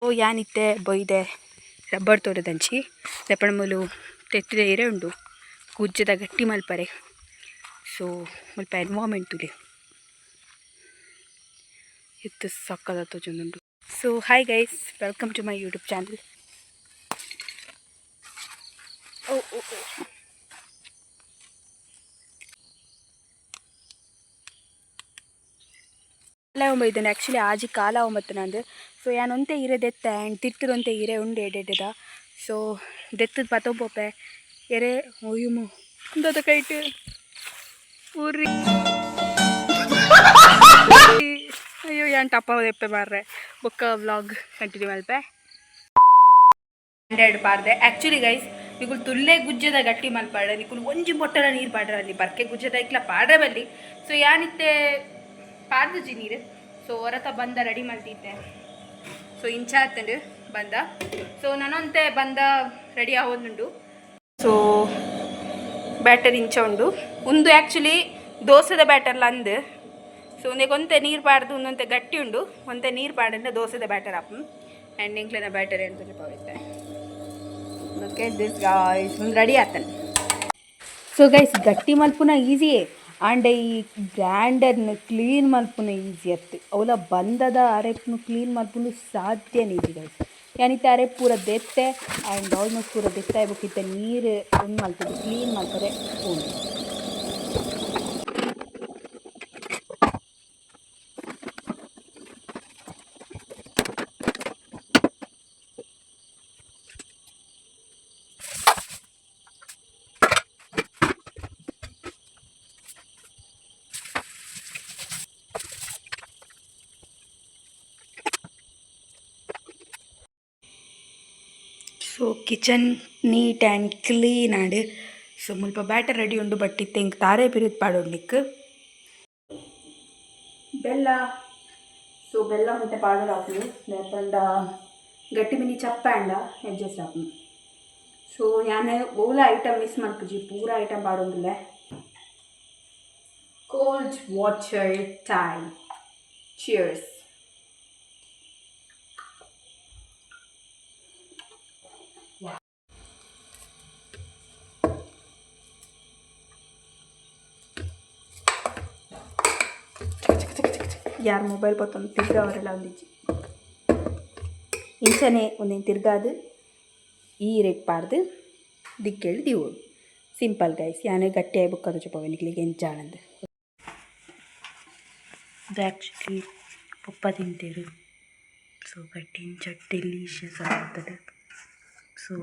ಓ ಯಾನಿತ್ತೆ ಬೊಯ್ದೆ rubber ತೋರದಂಚಿ ದೆಪ್ಪಣ ಮೂಲು ತೆತ್ತಿದ ಇರೆ ಉಂಡು ಗುಜ್ಜದ ಗಟ್ಟಿ ಮಲ್ಪರೆ ಸೊ ಮುಲ್ಪ ಎನ್ವಾಮೆಂಟ್ ತುಲಿ ಇತ್ತು ಸಕ್ಕದ ತೋಜೊಂದುಂಡು. So hi guys, welcome to my YouTube channel. ಕಾಲ ಒಂಬ ಇದ್ದಾನೆ ಆ್ಯಕ್ಚುಲಿ ಆಜಿ ಕಾಲ ಒಂಬತ್ತು ನಂದು. ಸೊ ಯಾನೊಂತೆ ಇರೆ ದೆತ್ತ ಆ್ಯಂಡ್ ತಿರ್ತದೊಂತೆ ಇರೆ ಉಂಡು ಎಡೆಡ್ದ. ಸೊ ದೆತ್ತದ ಪತೊಂಪೊಪ್ಪೆ ಎರೆ ಒಯ್ಯುಮು ಇಂದದ ಕೈಟ್ ಊರಿ ಅಯ್ಯೋ ಯಾನ್ ಟಪ್ಪ ದೆಪ್ಪೆ ಮಾರ್ರೆ ಬೊಕ್ಕ ವ್ಲಾಗ್ ಕಂಟಿನ್ಯೂ ಮಲ್ಪೆ ಹಂಡ್ರೆಡ್ ಪಾರ್ದೆ. ಆ್ಯಕ್ಚುಲಿ ಗೈಸ್ ನಿಕುಲು ತುಲ್ಲೆ ಗುಜ್ಜದ ಗಟ್ಟಿ ಮಲ್ಪಾಡ್ರೆ ನಿಕುಲು ಒಂಜಿ ಮೊಟ್ಟರ ನೀರು ಪಾಡ್ರೆ ಅಲ್ಲಿ ಬರ್ಕೆ ಗುಜ್ಜದ ಇಕ್ಲ ಪಾಡ್ರೆ ಬಲ್ಲಿ. ಸೊ ಯಾನಿತ್ತೆ ಪಾಡ್ದಜಿ ನೀರು. ಸೊ ಹೊರತ ಬಂದ ರೆಡಿ ಮಲ್ತಿದ್ದೆ. ಸೊ ಇಂಚಾತಂಡು ಬಂದ. ಸೊ ನನ್ನಂತೆ ಬಂದ ರೆಡಿ ಆಗೋದುಂಡು. ಸೊ ಬ್ಯಾಟರ್ ಇಂಚ ಉಂಡು ಒಂದು ಆ್ಯಕ್ಚುಲಿ ದೋಸೆದ ಬ್ಯಾಟರ್ಲ ಅಂದು. ಸೊ ಒಂತೆ ನೀರು ಪಾಡ್ದು ಒಂದೊಂತೆ ಗಟ್ಟಿ ಉಂಡು ಒಂತೆ ನೀರು ಪಾಡಂದ್ರೆ ದೋಸೆದ ಬ್ಯಾಟರ್ ಆಪು ಆ್ಯಂಡ್ ಇಂಕ್ಲಿನ ಬ್ಯಾಟರ್ ಏನು ತುಳಿಪೋಯ್ತೆ. ಓಕೆ ದಿಸ್ ಗಾಯ್ಸ್ ಒಂದು ರೆಡಿ ಆತನು. ಸೊ ಗೈಸ್ ಗಟ್ಟಿ ಮಲ್ಪುನ ಈಸಿಯೇ ಆಂಡ್ ಈ ಗ್ರ್ಯಾಂಡರ್ನ ಕ್ಲೀನ್ ಮಲ್ಪುನ ಈಸಿ ಅತ್ತು. ಅವಲ ಬಂದದ ಅರೆಪ್ನು ಕ್ಲೀನ್ ಮಲ್ಪುನು ಸಾಧ್ಯನೇ ಈಸಿ ಗೈಸ್. ಯಾನಿತ್ತೆ ಅರೆಪ್ ಪೂರ ದೆತ್ತೆ ಆ್ಯಂಡ್ ಆಲ್ಮೋಸ್ಟ್ ಪೂರ ದೆತ್ತ ಆಗ್ಬೇಕಿತ್ತ ನೀರು ಒಂದು ಮಲ್ಪದು ಕ್ಲೀನ್ ಮಲ್ಪರೆ ಉಂಟು. So kitchen neat and clean and so ಮುಲ್ಪ ಬ್ಯಾಟರ್ ರೆಡಿ ಉಂಡು. ಬಟ್ ಇತ್ತೆ ಇಂಕ್ ತಾರೆ ಪಿರಿತ್ ಪಾಡೋಡ್ಲಿಕ್ಕೆ ಬೆಲ್ಲ. ಸೊ ಬೆಲ್ಲ ಮತ್ತೆ ಪಾಡೋಡು ಹಾಕ್ಲು ಲೇಪಂಡ ಗಟ್ಟಿ ಮಿನಿ ಚಪ್ಪ ಆಂಡ ಅಡ್ಜಸ್ಟ್ ಹಾಕ್ಲು. ಸೊ ಯಾನೆ ಓಲ ಐಟಮ್ ಮಿಸ್ ಮಾಡ್ಕುಜಿ ಪೂರ ಐಟಮ್ ಪಾಡೋದಿಲ್ಲ. Cold water time. ಚಿಯರ್ಸ್. ಯಾರು ಮೊಬೈಲ್ ಪತ್ತೊಂದು ತಿರ್ಗವರೆಲ್ಲ ಒಂದಿಜ್ಜಿ ಇಂಚನೆ ಒಂದೇನು ತಿರ್ಗಾದು ಈ ರೇಟ್ ಪಾಡ್ದು ದಿಕ್ಕೇಳಿ ದಿವೋಡು ಸಿಂಪಲ್ ಗೈಸ್. ಯಾನೇ ಗಟ್ಟಿ ಆಗ್ಬೇಕದು ಚೊಪ್ಪವೆ ನಿಕ್ಲಿಗೆ ಎಂಚಾಳಂದು ಅದು ಆ್ಯಕ್ಚುಲಿ ಪಪ್ಪ ತಿಂತೇಳು. ಸೊ ಗಟ್ಟಿ ಇಂಚ ಡೆಲಿಷಿಯಸ್ ಆಗುತ್ತದೆ. ಸೊ